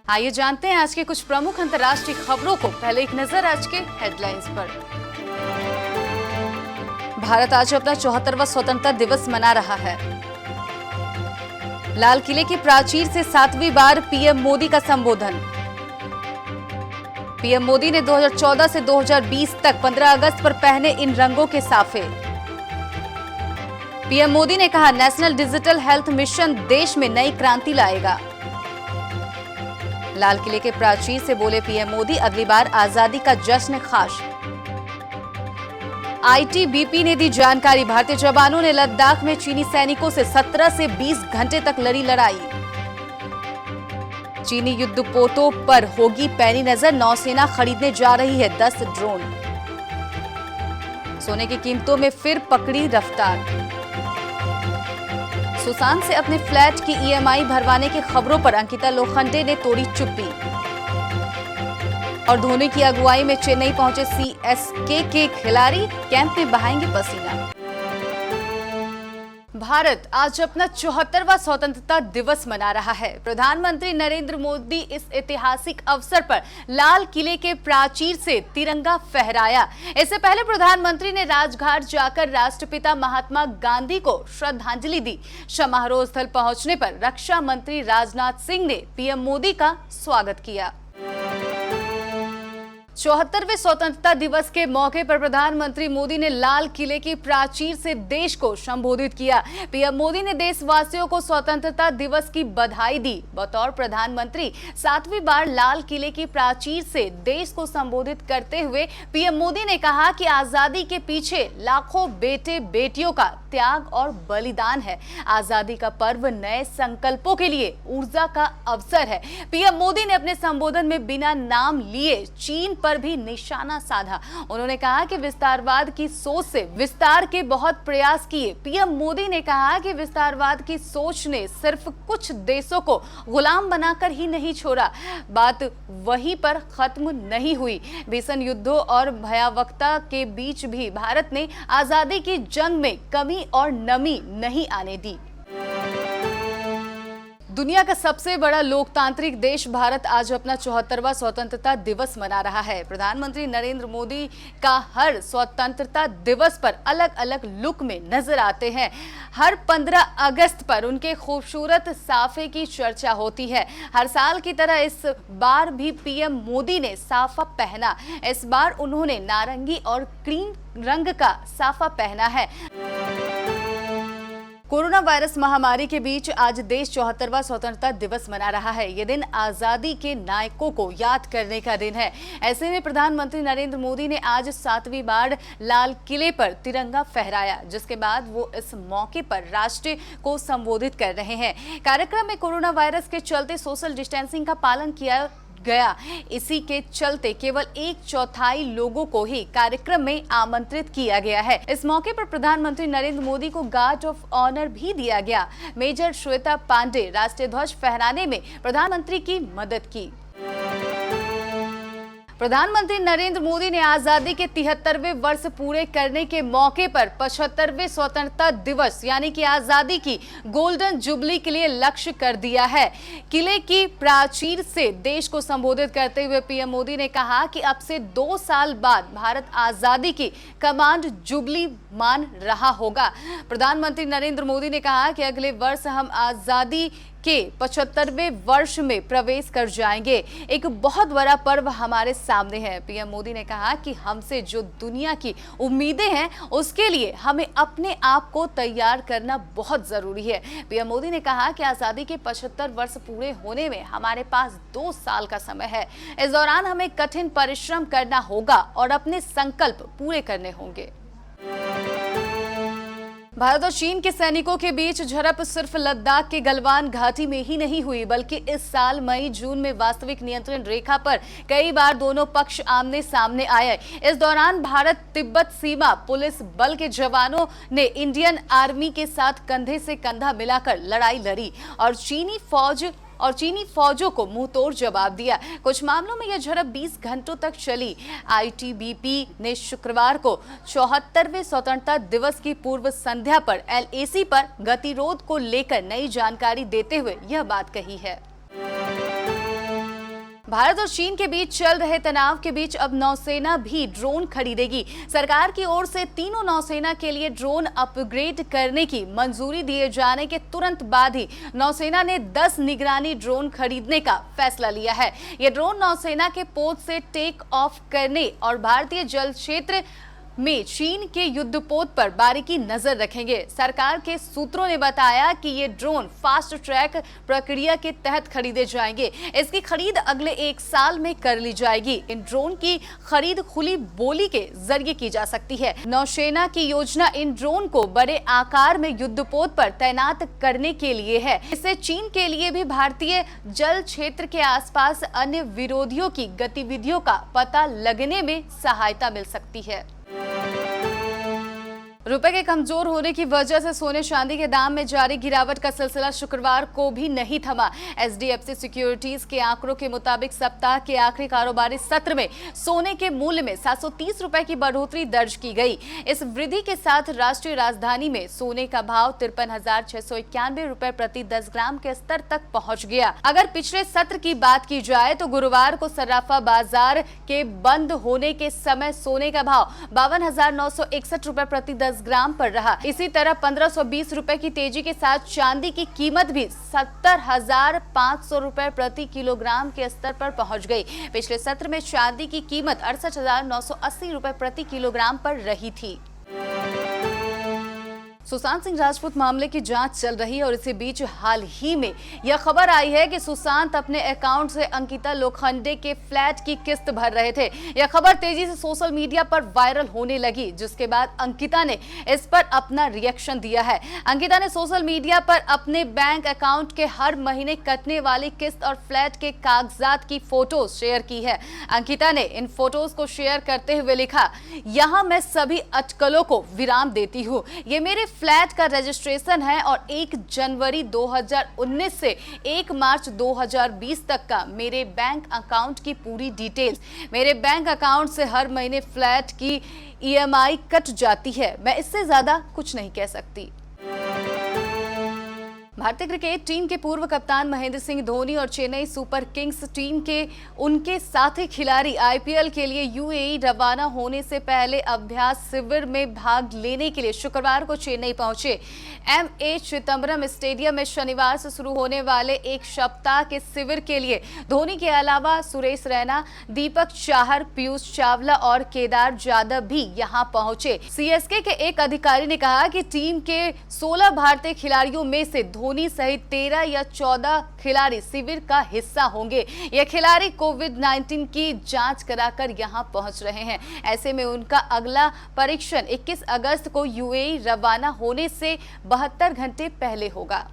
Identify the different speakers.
Speaker 1: आइए जानते हैं आज के कुछ प्रमुख अंतर्राष्ट्रीय खबरों को। पहले एक नजर आज के हेडलाइंस पर। भारत आज अपना 74वां स्वतंत्रता दिवस मना रहा है। लाल किले की प्राचीर से 7वीं बार पीएम मोदी का संबोधन। पीएम मोदी ने 2014 से 2020 तक 15 अगस्त पर पहने इन रंगों के साफे। पीएम मोदी ने कहा, नेशनल डिजिटल हेल्थ मिशन देश में नई क्रांति लाएगा। लाल किले के प्राचीर से बोले पीएम मोदी, अगली बार आजादी का जश्न खास। आईटीबीपी ने दी जानकारी, भारतीय जवानों ने लद्दाख में चीनी सैनिकों से 17 से 20 घंटे तक लड़ी लड़ाई। चीनी युद्धपोतों पर होगी पैनी नजर, नौसेना खरीदने जा रही है 10 ड्रोन। सोने की कीमतों में फिर पकड़ी रफ्तार। सुशांत से अपने फ्लैट की ईएमआई भरवाने की खबरों पर अंकिता लोखंडे ने तोड़ी चुप्पी। और धोनी की अगुवाई में चेन्नई पहुंचे सीएसके के खिलाड़ी, कैंप में बहाएंगे पसीना। भारत आज अपना 74वां स्वतंत्रता दिवस मना रहा है। प्रधानमंत्री नरेंद्र मोदी इस ऐतिहासिक अवसर पर लाल किले के प्राचीर से तिरंगा फहराया। इससे पहले प्रधानमंत्री ने राजघाट जाकर राष्ट्रपिता महात्मा गांधी को श्रद्धांजलि दी। समारोह स्थल पहुंचने पर रक्षा मंत्री राजनाथ सिंह ने पीएम मोदी का स्वागत किया। 74वें स्वतंत्रता दिवस के मौके पर प्रधानमंत्री मोदी ने लाल किले की प्राचीर से देश को संबोधित किया। पीएम मोदी ने देशवासियों को स्वतंत्रता दिवस की बधाई दी। बतौर प्रधानमंत्री 7वीं बार लाल किले की प्राचीर से देश को संबोधित करते हुए पीएम मोदी ने कहा कि आजादी के पीछे लाखों बेटे बेटियों का त्याग और बलिदान है। आजादी का पर्व नए संकल्पों के लिए ऊर्जा का अवसर है। पीएम मोदी ने अपने संबोधन में बिना नाम लिए चीन पर भी निशाना साधा। उन्होंने कहा कि विस्तारवाद की सोच से विस्तार के बहुत प्रयास किए। पीएम मोदी ने कहा कि विस्तारवाद की सोच ने सिर्फ कुछ देशों को गुलाम बनाकर ही नहीं छोड़ा, बात वहीं पर खत्म नहीं हुई। भीषण युद्धों और भयावहता के बीच भी भारत ने आजादी की जंग में कमी और नमी नहीं आने दी। दुनिया का सबसे बड़ा लोकतांत्रिक देश भारत आज अपना 74वां स्वतंत्रता दिवस मना रहा है। प्रधानमंत्री नरेंद्र मोदी का हर स्वतंत्रता दिवस पर अलग अलग लुक में नजर आते हैं। हर 15 अगस्त पर उनके खूबसूरत साफे की चर्चा होती है। हर साल की तरह इस बार भी पीएम मोदी ने साफा पहना। इस बार उन्होंने नारंगी और क्रीम रंग का साफा पहना है। कोरोना वायरस महामारी के बीच आज देश 74वां स्वतंत्रता दिवस मना रहा है। ये दिन आजादी के नायकों को याद करने का दिन है। ऐसे में प्रधानमंत्री नरेंद्र मोदी ने आज 7वीं बार लाल किले पर तिरंगा फहराया, जिसके बाद वो इस मौके पर राष्ट्र को संबोधित कर रहे हैं। कार्यक्रम में कोरोना वायरस के चलते सोशल डिस्टेंसिंग का पालन किया गया। इसी के चलते केवल 1/4 लोगों को ही कार्यक्रम में आमंत्रित किया गया है। इस मौके पर प्रधानमंत्री नरेंद्र मोदी को गार्ड ऑफ ऑनर भी दिया गया। मेजर श्वेता पांडे राष्ट्रीय ध्वज फहराने में प्रधानमंत्री की मदद की। प्रधानमंत्री नरेंद्र मोदी ने आजादी के 73वें वर्ष पूरे करने के मौके पर 75वें स्वतंत्रता दिवस यानी कि आजादी की गोल्डन जुबली के लिए लक्ष्य कर दिया है। किले की प्राचीर से देश को संबोधित करते हुए पीएम मोदी ने कहा कि अब से 2 साल बाद भारत आजादी की कमांड जुबली मान रहा होगा। प्रधानमंत्री नरेंद्र मोदी ने कहा कि अगले वर्ष हम आजादी के 75वें वर्ष में प्रवेश कर जाएंगे। एक बहुत बड़ा पर्व हमारे सामने है। पीएम मोदी ने कहा कि हमसे जो दुनिया की उम्मीदें हैं, उसके लिए हमें अपने आप को तैयार करना बहुत जरूरी है। पीएम मोदी ने कहा कि आजादी के 75 वर्ष पूरे होने में हमारे पास 2 साल का समय है। इस दौरान हमें कठिन परिश्रम करना होगा और अपने संकल्प पूरे करने होंगे। भारत और चीन के सैनिकों के बीच झड़प सिर्फ लद्दाख के गलवान घाटी में ही नहीं हुई, बल्कि इस साल मई जून में वास्तविक नियंत्रण रेखा पर कई बार दोनों पक्ष आमने सामने आए। इस दौरान भारत तिब्बत सीमा पुलिस बल के जवानों ने इंडियन आर्मी के साथ कंधे से कंधा मिलाकर लड़ाई लड़ी और चीनी फौजों को मुंहतोड़ जवाब दिया। कुछ मामलों में यह झड़प 20 घंटों तक चली। आईटीबीपी ने शुक्रवार को 74वें स्वतंत्रता दिवस की पूर्व संध्या पर एलएसी पर गतिरोध को लेकर नई जानकारी देते हुए यह बात कही है। भारत और चीन के बीच चल रहे तनाव के बीच अब नौसेना भी ड्रोन खरीदेगी। सरकार की ओर से तीनों नौसेना के लिए ड्रोन अपग्रेड करने की मंजूरी दिए जाने के तुरंत बाद ही नौसेना ने 10 निगरानी ड्रोन खरीदने का फैसला लिया है। ये ड्रोन नौसेना के पोत से टेक ऑफ करने और भारतीय जल क्षेत्र में चीन के युद्धपोत पर बारीकी नजर रखेंगे। सरकार के सूत्रों ने बताया कि ये ड्रोन फास्ट ट्रैक प्रक्रिया के तहत खरीदे जाएंगे। इसकी खरीद अगले 1 साल में कर ली जाएगी। इन ड्रोन की खरीद खुली बोली के जरिए की जा सकती है। नौसेना की योजना इन ड्रोन को बड़े आकार में युद्धपोत पर तैनात करने के लिए है। इससे चीन के लिए भी भारतीय जल क्षेत्र के आसपास अन्य विरोधियों की गतिविधियों का पता लगने में सहायता मिल सकती है। रुपए के कमजोर होने की वजह से सोने चांदी के दाम में जारी गिरावट का सिलसिला शुक्रवार को भी नहीं थमा। एचडीएफसी सिक्योरिटीज के आंकड़ों के मुताबिक सप्ताह के आखिरी कारोबारी सत्र में सोने के मूल्य में 730 रुपए की बढ़ोतरी दर्ज की गई। इस वृद्धि के साथ राष्ट्रीय राजधानी में सोने का भाव 53,691 रुपए प्रति 10 ग्राम के स्तर तक पहुंच गया। अगर पिछले सत्र की बात की जाए तो गुरुवार को सर्राफा बाजार के बंद होने के समय सोने का भाव 52,961 रुपए प्रति 10 ग्राम पर रहा। इसी तरह 1520 रुपए की तेजी के साथ चांदी की कीमत भी 70,500 रुपए प्रति किलोग्राम के स्तर पर पहुंच गई। पिछले सत्र में चांदी की कीमत 68,980 रुपए प्रति किलोग्राम पर रही थी। सुशांत सिंह राजपूत मामले की जांच चल रही है और इसी बीच हाल ही में यह खबर आई है कि सुशांत अपने अकाउंट से अंकिता लोखंडे के फ्लैट की किस्त भर रहे थे। यह खबर तेजी से सोशल मीडिया पर वायरल होने लगी, जिसके बाद अंकिता ने इस पर अपना रिएक्शन दिया है। अंकिता ने सोशल मीडिया पर अपने बैंक अकाउंट के हर महीने कटने वाली किस्त और फ्लैट के कागजात की फोटोज शेयर की है। अंकिता ने इन फोटोज को शेयर करते हुए लिखा, यहाँ मैं सभी अटकलों को विराम देती हूँ। ये मेरे फ्लैट का रजिस्ट्रेशन है और 1 जनवरी 2019 से 1 मार्च 2020 तक का मेरे बैंक अकाउंट की पूरी डिटेल्स। मेरे बैंक अकाउंट से हर महीने फ्लैट की ईएमआई कट जाती है। मैं इससे ज्यादा कुछ नहीं कह सकती। भारतीय क्रिकेट टीम के पूर्व कप्तान महेंद्र सिंह धोनी और चेन्नई सुपर किंग्स टीम के उनके साथी खिलाड़ी आईपीएल के लिए यूएई रवाना होने से पहले अभ्यास शिविर में भाग लेने के लिए शुक्रवार को चेन्नई पहुंचे। एमए चिदंबरम स्टेडियम में शनिवार से शुरू होने वाले एक सप्ताह के शिविर के लिए धोनी के अलावा सुरेश रैना, दीपक चाहर, पीयूष चावला और केदार जाधव भी यहां पहुंचे। सीएसके के एक अधिकारी ने कहा कि टीम के 16 भारतीय खिलाड़ियों में से धोनी सहित 13 या 14 खिलाड़ी शिविर का हिस्सा होंगे। ये खिलाड़ी कोविड-19 की जांच कराकर यहां पहुंच रहे हैं। ऐसे में उनका अगला परीक्षण 21 अगस्त को यूएई रवाना होने से 72 घंटे पहले होगा।